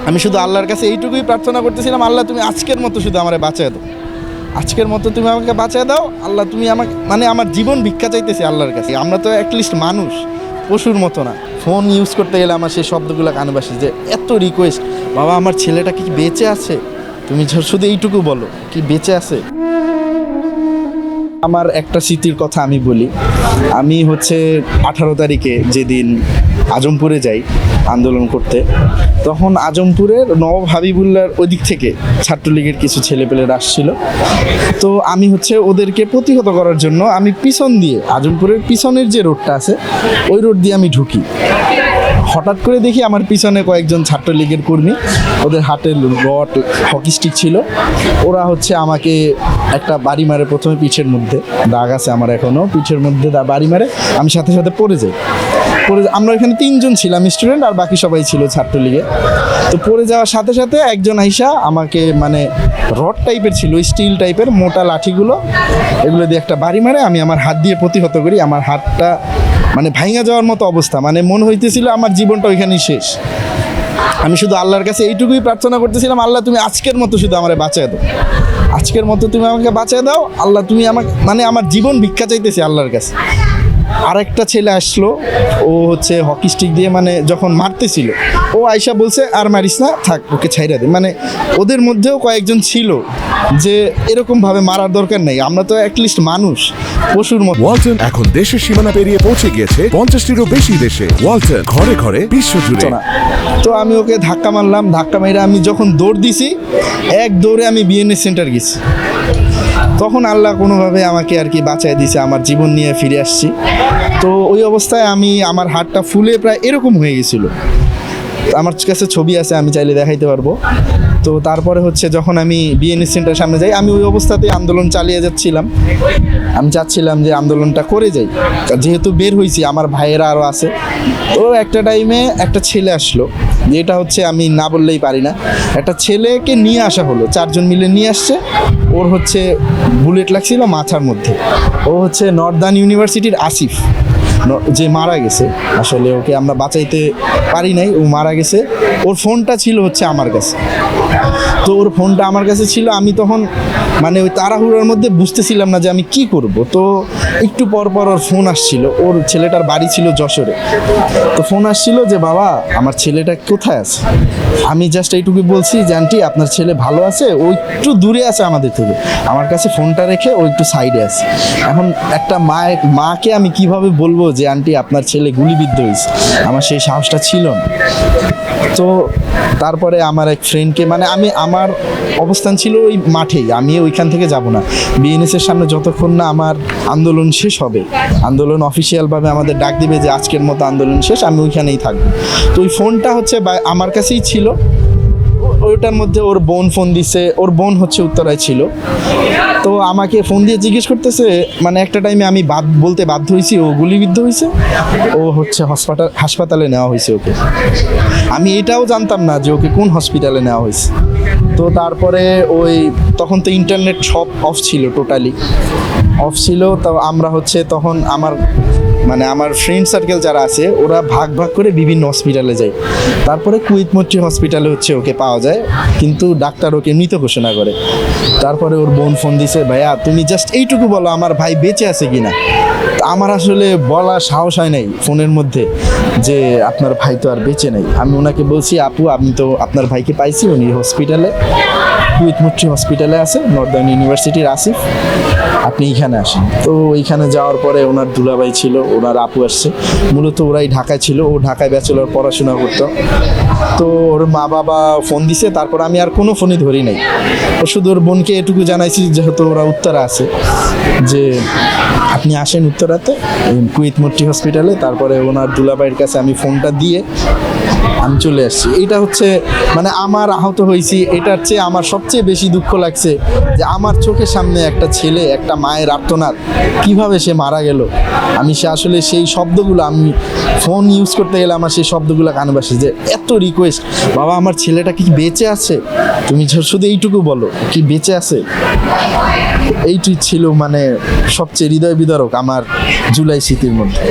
আমি শুধু আল্লাহর কাছে এইটুকুই প্রার্থনা করতেছিলাম, আল্লাহ তুমি আজকের মতো শুধু আমারে বাঁচায় দাও, আজকের মতো তুমি আমাকে বাঁচায় দাও আল্লাহ, তুমি আমাকে মানে আমার জীবন ভিক্ষা চাইতেছি আল্লাহর কাছে। আমরা তো অ্যাটলিস্ট মানুষ, পশুর মতো না। ফোন ইউজ করতে গেলে আমার সেই শব্দগুলো কানে বাসে যে এত রিকোয়েস্ট, বাবা আমার ছেলেটা কি বেঁচে আছে, তুমি শুধু এইটুকু বলো কি বেঁচে আছে। আমার একটা স্মৃতির কথা আমি বলি। আমি 18 তারিখে যেদিন আজমপুরে যাই আন্দোলন করতে, তখন আজমপুরের নবাব হাবিবুল্লাহর ওদিক থেকে ছাত্রলীগের কিছু ছেলেপেলেরা আসছিল। তো আমি ওদেরকে প্রতিহত করার জন্য আমি পিছন দিয়ে, আজমপুরের পিছনের যে রোডটা আছে ওই রোড দিয়ে আমি ঢুকি। হঠাৎ করে দেখি আমার পিছনে কয়েকজন ছাত্রলীগের কর্মী, ওদের হাতে রড হকি স্টিক ছিল। ওরা আমাকে একটা বাড়ি মারে, প্রথমে পিঠের মধ্যে দাগ আছে আমার এখনও, পিঠের মধ্যে বাড়ি মারে, আমি সাথে সাথে পড়ে যাই। আমরা এখানে 3 জন ছিলাম স্টুডেন্ট, আর বাকি সবাই ছিল ছাত্রলীগে। তো পড়ে যাওয়ার সাথে সাথে একজন আইসা আমাকে মানে রড টাইপের ছিল, স্টিল টাইপের মোটা লাঠিগুলো, এগুলো দিয়ে একটা বাড়ি মারে। আমি আমার হাত দিয়ে প্রতিহত করি, আমার হাতটা মানে ভাঙা যাওয়ার মতো অবস্থা, মানে মনে হইতেছিল আমার জীবনটা ওইখানেই শেষ। আমি শুধু আল্লাহর কাছে এইটুকুই প্রার্থনা করতেছিলাম, আল্লাহ তুমি আজকের মতো শুধু আমারে বাঁচায় দাও, আজকের মতো তুমি আমাকে বাঁচায় দাও আল্লাহ, তুমি আমাকে মানে আমার জীবন ভিক্ষা চাইতেছি আল্লাহর কাছে। আরেকটা ছেলে আসলো, ও হকি স্টিক দিয়ে মানে যখন মারতেছিল, ও আয়সা বলছে আর মারিস না, থাক ওকে ছাইরা দে। মানে ওদের মধ্যেও কয়েকজন ছিল যে এরকমভাবে মারার দরকার নেই, আমরা তো অ্যাটলিস্ট মানুষ, পশুর মতো। ওয়ালটন এখন দেশের সীমানা পেরিয়ে পৌঁছে গিয়েছে 50টিরও বেশি দেশে। ওয়ালটন ঘরে ঘরে বিশ্বজুড়ে। তো আমি ওকে ধাক্কা মারলাম, ধাক্কা মেরে আমি যখন দৌড় দিছি, এক দৌড়ে আমি বিএনএস সেন্টার গেছি। তখন আল্লাহ কোনোভাবে আমাকে আর কি বাঁচায় দিয়েছে, আমার জীবন নিয়ে ফিরে আসছি। তো ওই অবস্থায় আমার হাতটা ফুলে প্রায় এরকম হয়ে গেছিলো। আমার কাছে ছবি আছে, আমি চাইলে দেখাইতে পারবো। তো তারপরে যখন আমি বিএনএস সেন্টার সামনে যাই, আমি ওই অবস্থাতেই আন্দোলন চালিয়ে যাচ্ছিলাম। আমি চাচ্ছিলাম যে আন্দোলনটা করে যাই, যেহেতু বের হয়েছি, আমার ভাইয়েরা আরও আছে। তো একটা টাইমে একটা ছেলে আসলো, যেটা আমি না বললেই পারি না। একটা ছেলেকে নিয়ে আসা হলো, 4 জন মিলে নিয়ে আসছে। ওর বুলেট লাগছিল মাথার মধ্যে। ও নর্দার্ন ইউনিভার্সিটির আসিফ, যে মারা গেছে। আসলে ওকে আমরা বাঁচাইতে পারি নাই, ও মারা গেছে। ওর ফোনটা ছিল আমার কাছে। তো ওর ফোনটা আমার কাছে ছিল, আমি তখন মানে ওই তাড়াহুড়োর মধ্যে বুঝতেছিলাম না যে আমি কি করব। তো একটু পর পর ওর ফোন আসছিল, ওর ছেলেটার বাড়ি ছিল যশোরে। তো ফোন আসছিল যে বাবা আমার ছেলেটা কোথায় আছে। আমি জাস্ট এইটুকু বলছি যে আন্টি আপনার ছেলে ভালো আছে, ও একটু দূরে আছে আমাদের থেকে। আমার কাছে ফোনটা রেখে ও একটু সাইডে আছে। এখন একটা মাকে আমি কিভাবে বলবো যে আন্টি আপনার ছেলে গুলিবিদ্ধ হয়েছে, আমার সেই সাহসটা ছিল না। তো তারপরে আমার এক ফ্রেন্ডকে মানে আমার অবস্থান ছিল ওই মাঠেই, আমি ওইখান থেকে যাব না। বিএনএসের সামনে যতক্ষণ না আমার আন্দোলন শেষ হবে, আন্দোলন অফিসিয়ালভাবে আমাদের ডাক দিবে যে আজকের মতো আন্দোলন শেষ, আমি ওইখানেই থাকবো। তো ওই ফোনটা আমার কাছেই ছিল। ওইটার মধ্যে ওর বোন ফোন দিছে, ওর বোন উত্তরায় ছিল। তো আমাকে ফোন দিয়ে জিজ্ঞেস করতেছে, মানে একটা টাইমে আমি বলতে বাধ্য হয়েছি ও গুলিবিদ্ধ হয়েছে, ও হাসপাতালে নেওয়া হয়েছে ওকে। আমি এটাও জানতাম না যে ওকে কোন হসপিটালে নেওয়া হয়েছে। তো তারপরে তখন তো ইন্টারনেট সব অফ ছিল, টোটালি অফ ছিল। তো আমরা তখন আমার ফ্রেন্ড সার্কেল যারা আছে ওরা ভাগ ভাগ করে বিভিন্ন হসপিটালে যায়। তারপরে কুইতমট্রি হসপিটালে ওকে পাওয়া যায়, কিন্তু ডাক্তার ওকে মৃত ঘোষণা করে। তারপরে ওর বোন ফোন দিছে, ভাইয়া তুমি জাস্ট এইটুকু বলো আমার ভাই বেঁচে আছে কিনা। আমার আসলে বলা সাহস হয় নাই ফোনের মধ্যে যে আপনার ভাই তো আর বেঁচে নাই। আমি ওনাকে বলছি, আপু আমি তো আপনার ভাইকে পাইছি, উনি হসপিটালে, কুইতমট্রি হসপিটালে আছে, নর্দার্ন ইউনিভার্সিটির আসিফ, আপনি এইখানে আসেন। তো ওইখানে যাওয়ার পরে ওনার দুলাভাই ছিল, ওনার আপু আসছে। মূলত ওরাই ঢাকায় ছিল, ও ঢাকায় ব্যাচেলর পড়াশোনা করতো। তো ওর মা বাবা ফোন দিছে, তারপর আমি আর কোনো ফোনই ধরি নাই। ও শুধু ওর বোনকে এটুকু জানাইছি, যেহেতু ওরা উত্তরা আছে, যে আপনি আসেন উত্তরাতে কুইতমট্রি হসপিটালে। তারপরে ওনার দুলাভাইয়ের কাছে আমি ফোনটা দিয়ে আমি চলে আসছি। এইটা মানে আমার আহত হয়েছি, এটার চেয়ে আমার সবচেয়ে বেশি দুঃখ লাগছে যে আমার চোখের সামনে একটা ছেলে, একটা মায়ের আর্তনাদ, কিভাবে সে মারা গেল। আমি আসলে সেই শব্দগুলো, আমি ফোন ইউজ করতে গেলে আমার সেই শব্দগুলো কানে বাসে যে এত রিকোয়েস্ট, বাবা আমার ছেলেটা কি বেঁচে আছে, তুমি শুধু এইটুকু বলো কি বেঁচে আছে। এইটুই ছিল মানে সবচেয়ে হৃদয় বিদারক আমার জুলাই স্মৃতির মধ্যে।